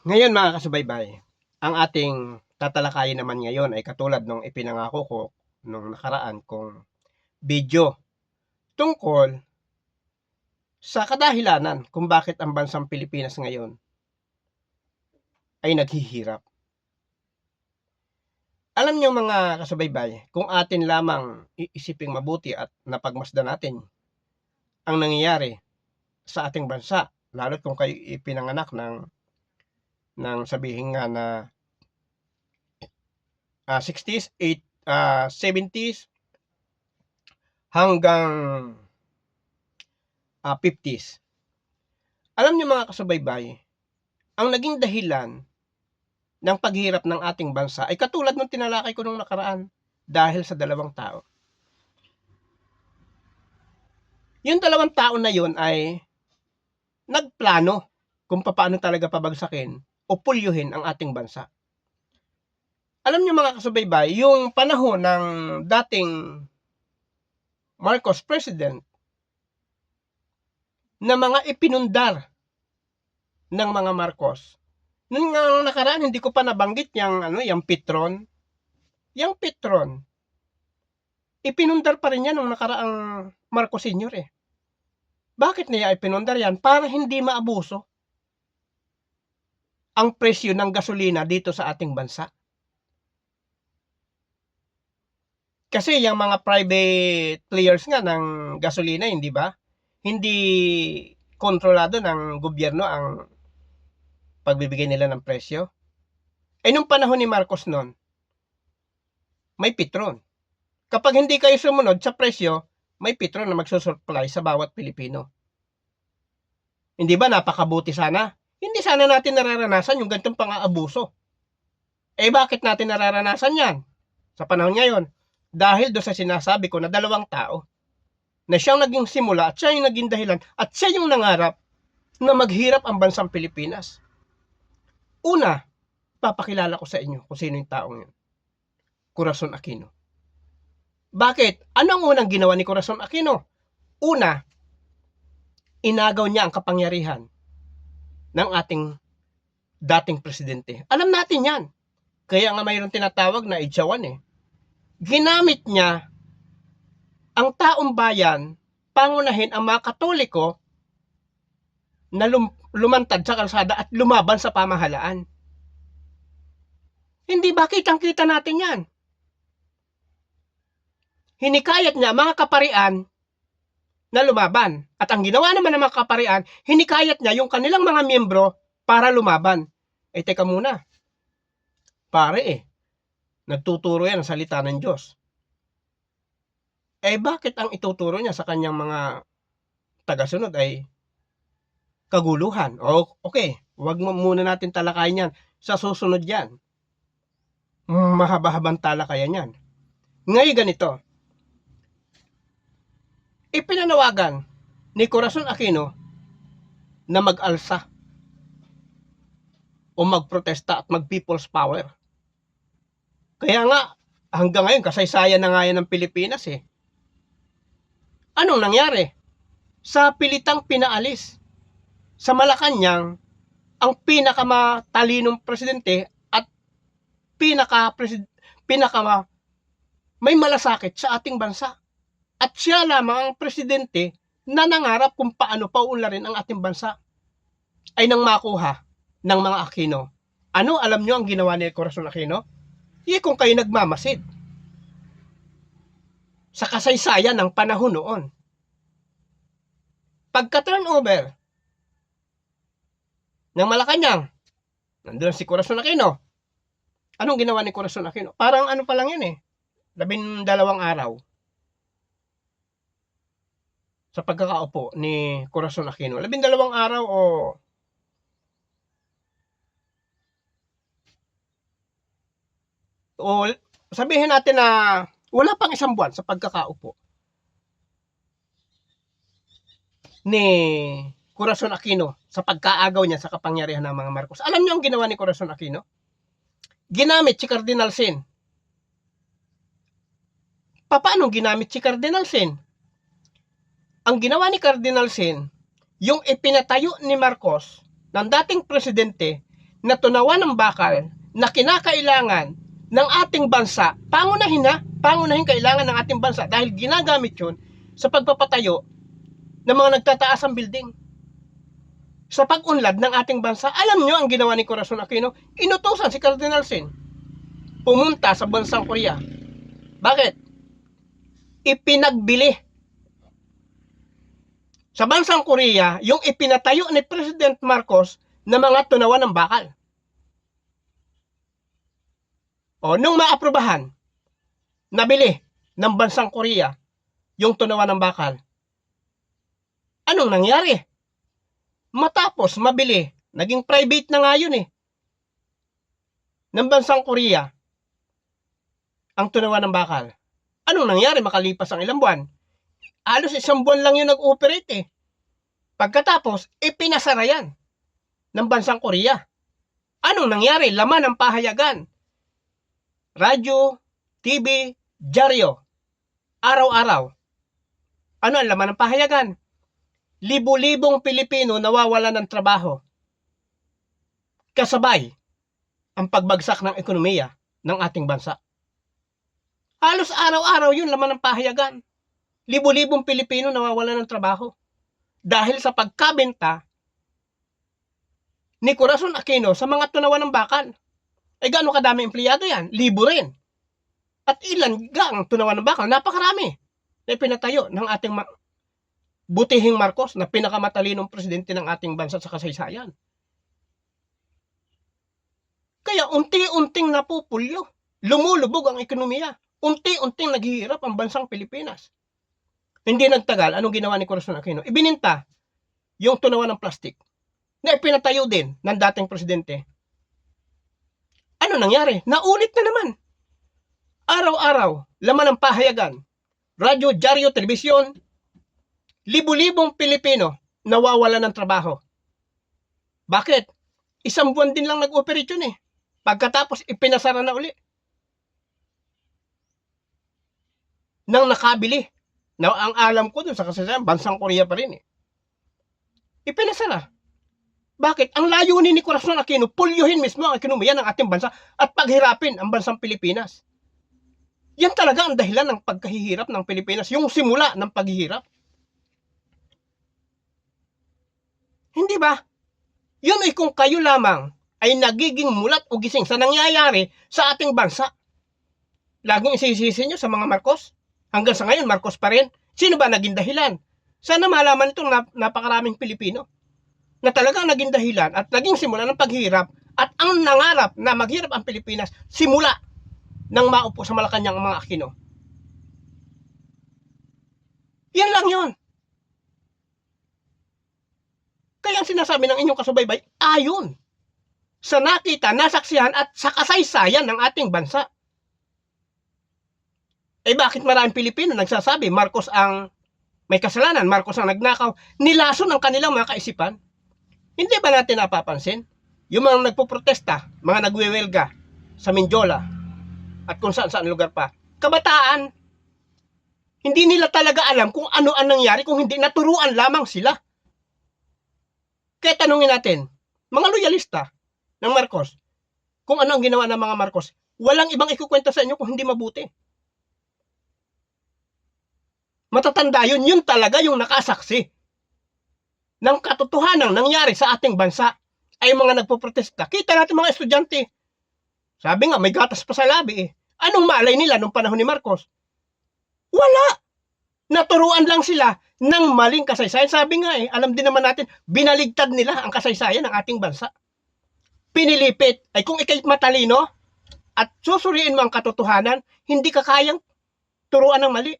Ngayon mga kasubaybay, ang ating tatalakayin naman ngayon ay katulad nung ipinangako ko nung nakaraan kong video tungkol sa kadahilanan kung bakit ang bansang Pilipinas ngayon ay naghihirap. Alam niyo mga kasubaybay, kung atin lamang iisiping mabuti at napagmasdan natin ang nangyayari sa ating bansa, lalo't kung kayo ipinanganak ng sabihin nga na 60s, 70s hanggang 50s. Alam niyo mga kasubaybay, ang naging dahilan ng paghirap ng ating bansa ay katulad ng tinalakay ko nung nakaraan, dahil sa dalawang tao. Yung dalawang tao na yun ay nagplano kung paano talaga pabagsakin o pulyuhin ang ating bansa. Alam niyo mga kasubaybay, yung panahon ng dating Marcos president na mga ipinundar ng mga Marcos. Nung nakaraan, hindi ko pa nabanggit yung Petron. Yung Petron, ipinundar pa rin yan nung nakaraang Marcos Sr. Bakit niya ipinundar yan? Para hindi maabuso ang presyo ng gasolina dito sa ating bansa. Kasi yung mga private players nga ng gasolina, hindi ba? Hindi kontrolado ng gobyerno ang pagbibigay nila ng presyo. Nung panahon ni Marcos noon, may Petron. Kapag hindi kayo sumunod sa presyo, may Petron na magsusupply sa bawat Pilipino. Hindi ba napakabuti sana? Hindi sana natin nararanasan yung ganitong pang-aabuso. Bakit natin nararanasan yan sa panahon ngayon? Dahil doon sa sinasabi ko na dalawang tao na siyang naging simula at siya yung naging dahilan at siya yung nangarap na maghirap ang bansang Pilipinas. Una, papakilala ko sa inyo kung sino yung taong yun. Corazon Aquino. Bakit? Ano ang unang ginawa ni Corazon Aquino? Una, inagaw niya ang kapangyarihan ng ating dating presidente. Alam natin yan. Kaya nga mayroong tinatawag na idsawan Ginamit niya ang taong bayan, pangunahin ang mga Katoliko na lumantad sa kalsada at lumaban sa pamahalaan. Hindi ba kitang-kita natin yan? Hinikayat niya mga kaparian na lumaban. At ang ginawa naman ng mga kaparian, hinikayat niya yung kanilang mga miyembro para lumaban. Teka muna. Pare nagtuturo yan ang salita ng Diyos. Bakit ang ituturo niya sa kanyang mga tagasunod ay kaguluhan? Okay, wag mo muna natin talakayin yan. Sa susunod yan. Mahaba-habang talakayan yan. Ngayon ganito. Ipinanawagan ni Corazon Aquino na mag-alsa o magprotesta at mag-people's power. Kaya nga, hanggang ngayon, kasaysayan na nga yan ng Pilipinas Anong nangyari? Sa pilitang pinaalis sa Malacanang ang pinakamatalinong presidente at pinaka may malasakit sa ating bansa. At siya lamang ang presidente na nangarap kung paano paunlarin ang ating bansa ay nang makuha ng mga Aquino. Ano alam nyo ang ginawa ni Corazon Aquino? Kung kayo nagmamasid sa kasaysayan ng panahon noon. Pagka-turnover ng Malacanang, nandun si Corazon Aquino. Anong ginawa ni Corazon Aquino? Parang ano pa lang yun 12 araw sa pagkakaupo ni Corazon Aquino. 12 araw o sabihin natin na wala pang isang buwan sa pagkakaupo ni Corazon Aquino sa pagkaagaw niya sa kapangyarihan ng mga Marcos. Alam niyo ang ginawa ni Corazon Aquino? Ginamit si Cardinal Sin. Paano ginamit si Cardinal Sin? Ang ginawa ni Cardinal Sin, yung ipinatayo ni Marcos ng dating presidente na tunawan ng bakal na kinakailangan ng ating bansa, pangunahin kailangan ng ating bansa dahil ginagamit yun sa pagpapatayo ng mga nagtataasang building. Sa pag-unlad ng ating bansa, alam nyo ang ginawa ni Corazon Aquino? Inutusan si Cardinal Sin pumunta sa bansang Korea. Bakit? Ipinagbili sa bansang Korea yung ipinatayo ni President Marcos na mga tunawan ng bakal. O, nung maaprubahan, nabili ng bansang Korea yung tunawan ng bakal. Anong nangyari? Matapos mabili, naging private na nga yun ng bansang Korea ang tunawan ng bakal. Anong nangyari makalipas ang ilang buwan? Halos 1 buwan lang yun nag-operate Pagkatapos, ipinasara yan ng bansang Korea. Anong nangyari? Laman ng pahayagan. Radyo, TV, dyaryo. Araw-araw. Ano ang laman ng pahayagan? Libu-libong Pilipino nawawalan ng trabaho. Kasabay ang pagbagsak ng ekonomiya ng ating bansa. Halos araw-araw yun laman ng pahayagan. Libu-libong Pilipino nawawalan ng trabaho. Dahil sa pagkabenta ni Corazon Aquino sa mga tunawan ng bakal. Gaano kadami empleyado yan? Libo rin. At ilan gang tunawan ng bakal? Napakarami na pinatayo ng ating butihing Marcos na pinakamatalinong presidente ng ating bansa sa kasaysayan. Kaya unti-unting napupulyo, lumulubog ang ekonomiya. Unti-unting naghihirap ang bansang Pilipinas. Hindi nagtagal, anong ginawa ni Corazon Aquino? Ibininta yung tunawan ng plastic na ipinatayo din ng dating presidente. Ano nangyari? Naulit na naman. Araw-araw, laman ng pahayagan, radyo, dyaryo, telebisyon, libu-libong Pilipino nawawalan ng trabaho. Bakit? 1 buwan din lang nag-operate yun Pagkatapos, ipinasara na uli. Nang nakabili. Na ang alam ko dun sa kasaysayan, bansang Korea pa rin Ipinasara. Bakit? Ang layunin ni Corazon Aquino, pulyuhin mismo ang ekonomiya ng ating bansa at paghirapin ang bansang Pilipinas. Yan talaga ang dahilan ng pagkahihirap ng Pilipinas, yung simula ng paghihirap. Hindi ba? Yun ay kung kayo lamang ay nagiging mulat o gising sa nangyayari sa ating bansa. Laging isisisi nyo sa mga Marcos. Hanggang sa ngayon, Marcos pa rin. Sino ba naging dahilan? Sana malaman itong napakaraming Pilipino na talagang naging dahilan at naging simula ng paghirap at ang nangarap na maghirap ang Pilipinas simula nang maupo sa Malacanang ang mga Aquino. Yan lang yun. Kaya ang sinasabi ng inyong kasubaybay, ayon sa nakita, nasaksihan at sa kasaysayan ng ating bansa. Bakit maraming Pilipino nagsasabi Marcos ang may kasalanan, Marcos ang nagnakaw, nilason ang kanilang mga kaisipan? Hindi ba natin napapansin? Yung mga nagpoprotesta, mga nagwewelga sa Mindiola at kung saan-saan lugar pa, kabataan, hindi nila talaga alam kung ano ang nangyari kung hindi naturuan lamang sila. Kaya tanungin natin, mga loyalista ng Marcos, kung ano ang ginawa ng mga Marcos, walang ibang ikukwenta sa inyo kung hindi mabuti. Matatanda yun, yun talaga yung nakasaksi ng katotohanan nangyari sa ating bansa ay mga nagpoprotesta. Kita natin mga estudyante. Sabi nga, may gatas pa sa labi Anong malay nila nung panahon ni Marcos? Wala. Naturuan lang sila ng maling kasaysayan. Sabi nga alam din naman natin, binaligtad nila ang kasaysayan ng ating bansa. Pinilipit. Ay kung ikay matalino at susuriin mo ang katotohanan, hindi ka kayang turuan ng mali.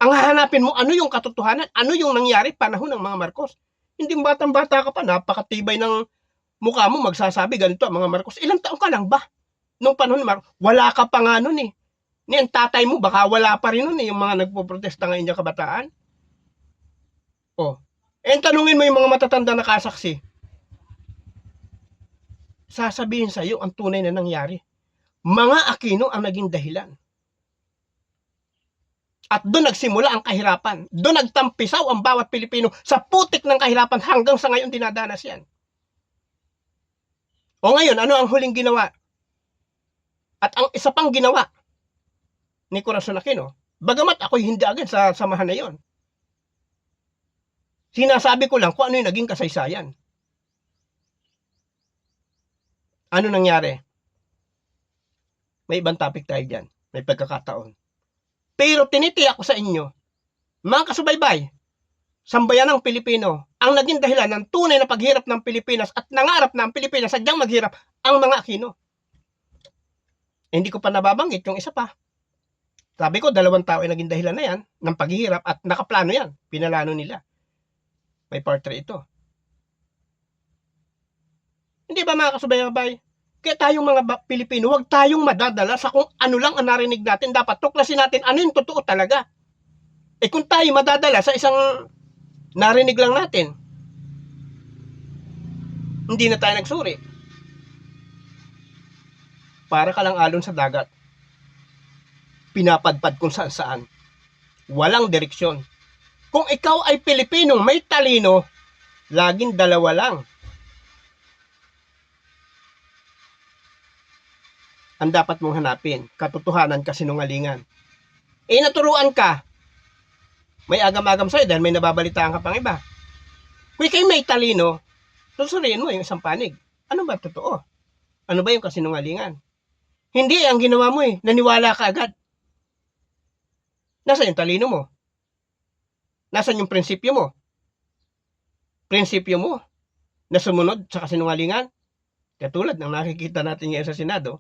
Ang hahanapin mo, ano yung katotohanan? Ano yung nangyari panahon ng mga Marcos? Hindi batang-bata ka pa, napakatibay ng mukha mo, magsasabi ganito ang mga Marcos. Ilang taon ka lang ba? Nung panahon ni Marcos, wala ka pa nga nun Ang tatay mo, baka wala pa rin nun yung mga nagpo-protesta ngayon yung kabataan. Tanungin mo yung mga matatanda na kasaksi. Sasabihin sa'yo ang tunay na nangyari. Mga Aquino ang naging dahilan. At doon nagsimula ang kahirapan. Doon nagtampisaw ang bawat Pilipino sa putik ng kahirapan hanggang sa ngayon dinadanas yan. O ngayon, ano ang huling ginawa? At ang isa pang ginawa ni Corazon Aquino, bagamat ako'y hindi agad sa samahan na yon. Sinasabi ko lang kung ano yung naging kasaysayan. Ano nangyari? May ibang topic tayo dyan. May pagkakataon. Pero tinitiyak ko sa inyo, mga kasubaybay, sambayanang Pilipino, ang naging dahilan ng tunay na paghirap ng Pilipinas at nangarap na ang Pilipinas sadyang maghirap, ang mga Aquino. Hindi ko pa nababanggit yung isa pa. Sabi ko, 2 tao ay naging dahilan na yan ng paghihirap at nakaplano yan. Pinalano nila. May part 3 ito. Hindi ba mga kasubay-babay? Kaya tayong mga Pilipino, huwag tayong madadala sa kung ano lang ang narinig natin. Dapat tuklasin natin ano yung totoo talaga. Eh kung tayo madadala sa isang narinig lang natin, hindi na tayo nagsuri. Para ka lang alon sa dagat. Pinapadpad kung saan saan. Walang direksyon. Kung ikaw ay Pilipinong may talino, laging 2 lang ang dapat mong hanapin. Katotohanan, kasinungalingan. Eh naturuan ka, may agam-agam sa'yo dahil may nababalitaan ka pang iba. Kung ikaw may talino, susuriin mo yung isang panig. Ano ba totoo? Ano ba yung kasinungalingan? Hindi, ang ginawa mo naniwala ka agad. Nasaan yung talino mo? Nasaan yung prinsipyo mo? Prinsipyo mo na sumunod sa kasinungalingan? Katulad ng nakikita natin ngayon sa Senado,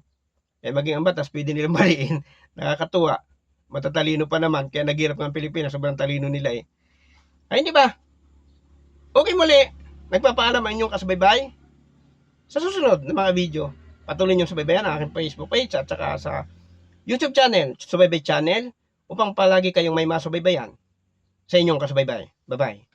maging ang batas pwede nilang maliin. Nakakatuwa. Matatalino pa naman, kaya naghirap ng Pilipinas, sobrang talino nila Ay, hindi ba? Okay muli, nagpapaalam ang inyong kasubaybay. Sa susunod na mga video, patuloy nyo subaybayan ang aking Facebook page at saka sa YouTube channel, Subaybay Channel, upang palagi kayong may masubaybayan sa inyong kasubaybay. Bye-bye.